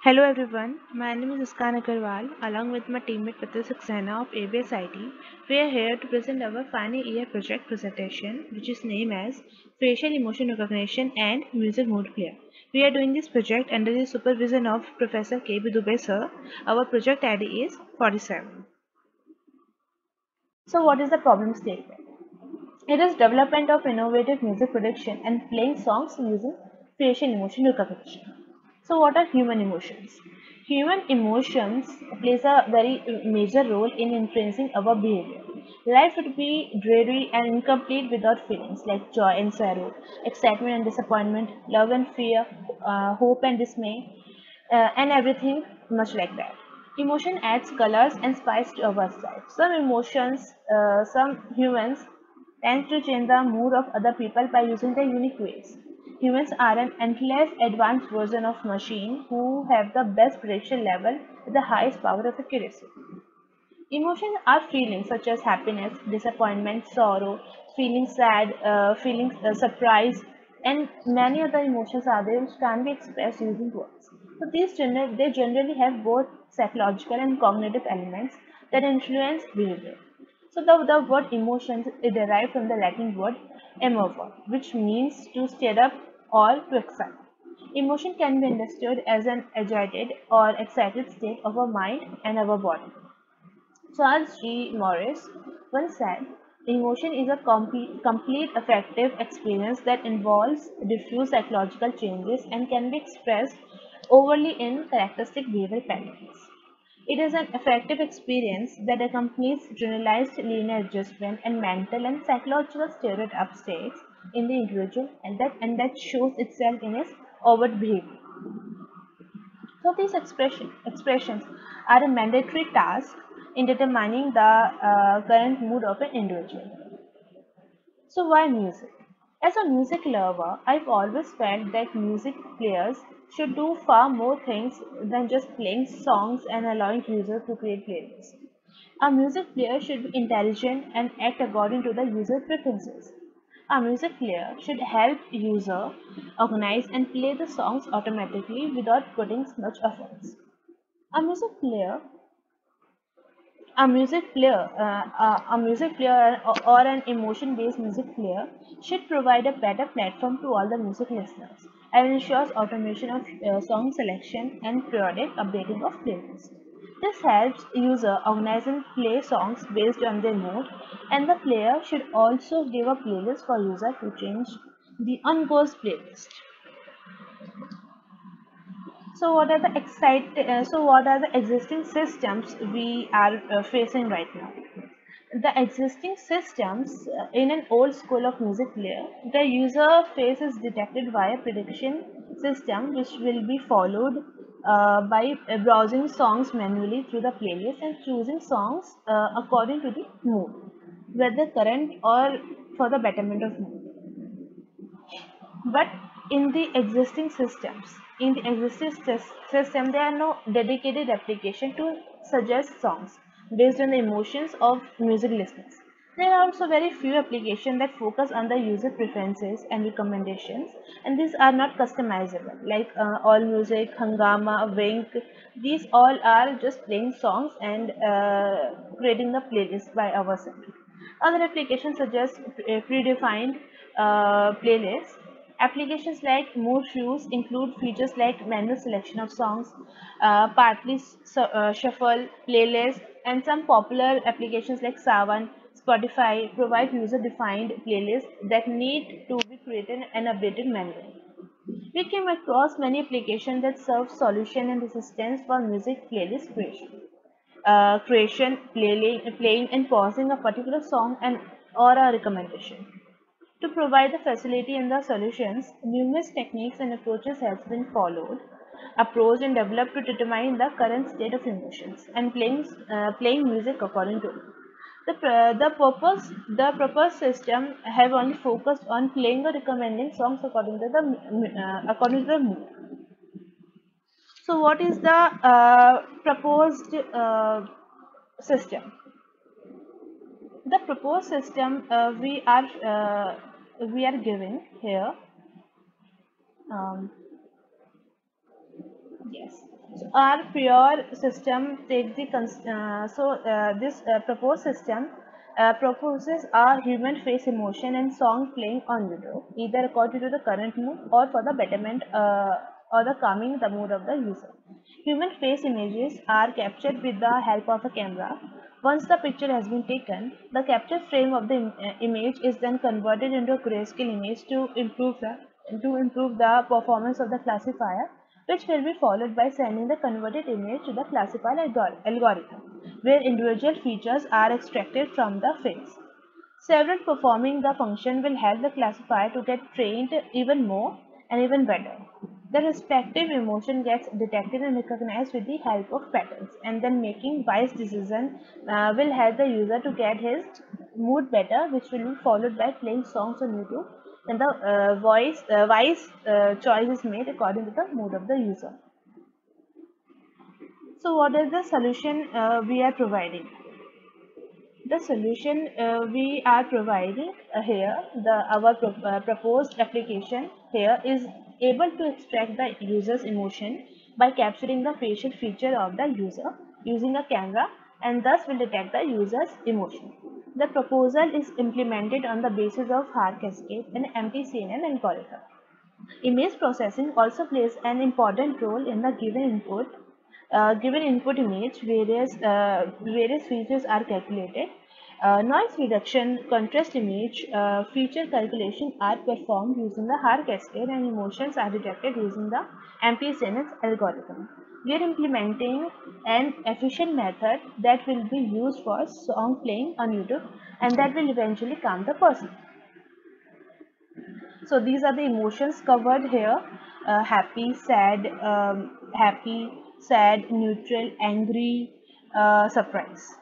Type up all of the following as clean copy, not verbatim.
Hello everyone, my name is Iskan Agarwal. Along with my teammate Pratyuk Saxena of ABS IT, we are here to present our final year project presentation, which is named as Facial Emotion Recognition and Music Mood Player. We are doing this project under the supervision of Professor K.B. Dubey sir. Our project ID is 47. So what is the problem statement? It is development of innovative music production and playing songs using facial emotion recognition. So what are human emotions? Human emotions plays a very major role in influencing our behavior. Life would be dreary and incomplete without feelings like joy and sorrow, excitement and disappointment, love and fear, hope and dismay, and everything much like that. Emotion adds colors and spice to our life. Some humans tend to change the mood of other people by using their unique ways. Humans are an endless advanced version of machine who have the best prediction level with the highest power of accuracy. Emotions are feelings such as happiness, disappointment, sorrow, feeling sad, feeling surprise, and many other emotions are there which can be expressed using words. So they generally have both psychological and cognitive elements that influence behavior. So the word emotions is derived from the Latin word emovo, which means to stir up or to excite. Emotion can be understood as an agitated or excited state of our mind and our body. Charles G. Morris once said, emotion is a complete affective experience that involves diffuse psychological changes and can be expressed overly in characteristic behavioral patterns. It is an affective experience that accompanies generalized linear adjustment and mental and psychological stirred up states in the individual and that shows itself in his overt behavior. So these expressions are a mandatory task in determining the current mood of an individual. So why music? As a music lover, I've always felt that music players should do far more things than just playing songs and allowing users to create playlists. A music player should be intelligent and act according to the user preferences. A music player should help user organize and play the songs automatically without putting much effort. A music player a music player or an emotion-based music player should provide a better platform to all the music listeners and ensures automation of song selection and periodic updating of playlists. This helps user organize and play songs based on their mood, and the player should also give a playlist for user to change the on-goes playlist. So what are the existing systems we are facing right now? The existing systems in an old school of music player, the user face is detected via prediction system which will be followed by browsing songs manually through the playlist and choosing songs according to the mood, whether current or for the betterment of mood. But in the existing system, there are no dedicated application to suggest songs based on the emotions of music listeners. There are also very few applications that focus on the user preferences and recommendations, and these are not customizable. Like All Music, Hangama, Wink, these all are just playing songs and creating the playlist by ourselves. Other applications suggest predefined playlists. Applications like Mood Shoes include features like manual selection of songs, shuffle, playlist, and some popular applications like Savan, Spotify provide user-defined playlists that need to be created and updated manually. We came across many applications that serve solution and assistance for music playlist creation, playing and pausing a particular song and or a recommendation. To provide the facility and the solutions, numerous techniques and approaches have been approached and developed to determine the current state of emotions and playing music according to it. The proposed system have only focused on playing or recommending songs according to the mood. So, what is the proposed system? The proposed system we are giving here. Um, yes. our pure system takes the this proposed system proposes a human face emotion and song playing on YouTube, either according to the current mood or for the betterment or the calming the mood of the user. Human face images are captured with the help of a camera. Once the picture has been taken, the captured frame of the image is then converted into a grayscale image to improve the performance of the classifier, which will be followed by sending the converted image to the classifier algorithm, where individual features are extracted from the face. Several performing the function will help the classifier to get trained even more and even better. The respective emotion gets detected and recognized with the help of patterns, and then making wise decision will help the user to get his mood better, which will be followed by playing songs on YouTube, and the wise choice is made according to the mood of the user. So what is the solution we are providing? The solution we are providing here, our proposed application here is able to extract the user's emotion by capturing the facial feature of the user using a camera, and thus will detect the user's emotion. The proposal is implemented on the basis of Haar Cascade and MTCNN algorithm. Image processing also plays an important role in the given input image. Various features are calculated. Noise reduction, contrast image, feature calculation are performed using the Haar cascade, and emotions are detected using the MPCNS algorithm. We are implementing an efficient method that will be used for song playing on YouTube, and that will eventually calm the person. So these are the emotions covered here: happy, sad, neutral, angry, surprise.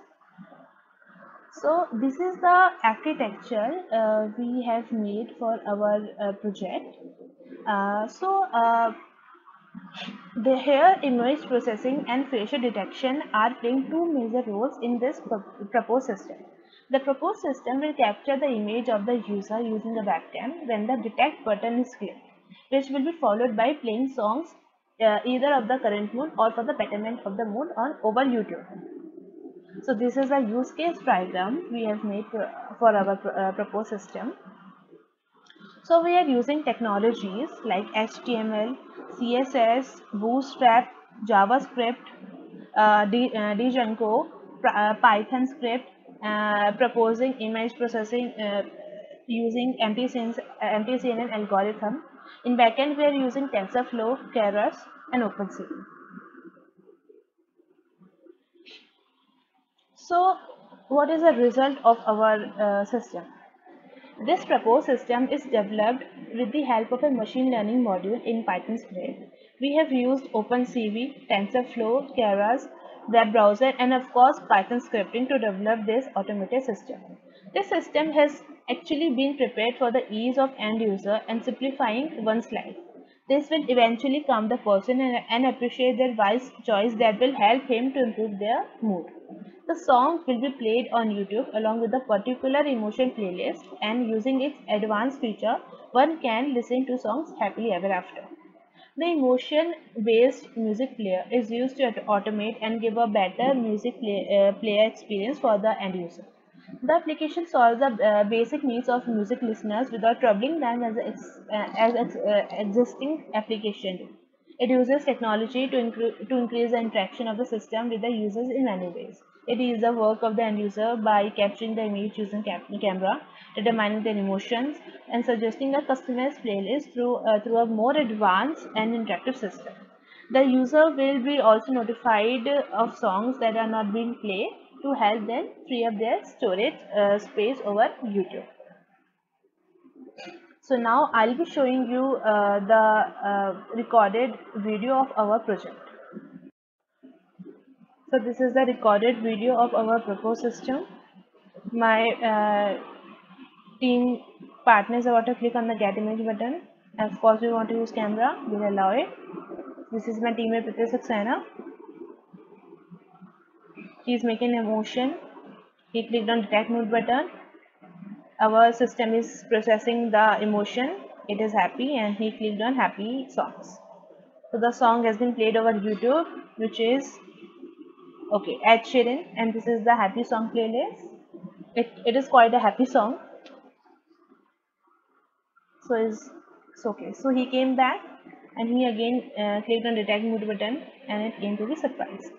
So this is the architecture we have made for our project. The here image processing and facial detection are playing two major roles in this proposed system. The proposed system will capture the image of the user using a webcam when the detect button is clicked, which will be followed by playing songs either of the current mood or for the betterment of the mood on over YouTube. So this is a use case diagram we have made for our proposed system. So we are using technologies like HTML, CSS, Bootstrap, JavaScript, Django, Python script, proposing image processing using MTCNN algorithm. In backend, we are using TensorFlow, Keras, and OpenCV. So, what is the result of our system? This proposed system is developed with the help of a machine learning module in Python script. We have used OpenCV, TensorFlow, Keras, web browser, and of course Python scripting to develop this automated system. This system has actually been prepared for the ease of end user and simplifying one's life. This will eventually calm the person and appreciate their wise choice that will help him to improve their mood. The song will be played on YouTube along with a particular emotion playlist, and using its advanced feature, one can listen to songs happily ever after. The emotion-based music player is used to automate and give a better player experience for the end user. The application solves the basic needs of music listeners without troubling them as existing application do. It uses technology to increase the interaction of the system with the users in many ways. It is the work of the end user by capturing the image using camera, determining their emotions, and suggesting a customized playlist through a more advanced and interactive system. The user will be also notified of songs that are not being played to help them free up their storage space over YouTube. So now I'll be showing you the recorded video of our project. So this is the recorded video of our proposed system. My team partners are going to click on the get image button. Of course, we want to use camera, we'll allow it. This is my teammate Prithvi Saxena. He is making a motion. He clicked on detect mood button. Our system is processing the emotion. It is happy, and he clicked on happy songs. So the song has been played over YouTube, which is okay, Ed Sheeran, and this is the happy song playlist. It is quite a happy song. So it's okay. So he came back and he again clicked on detect mute button and it came to be surprise.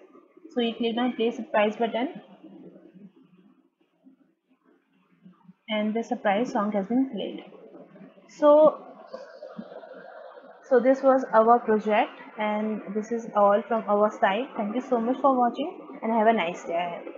So he clicked on play surprise button and the surprise song has been played. So so this was our project and this is all from our side. Thank you so much for watching and have a nice day ahead.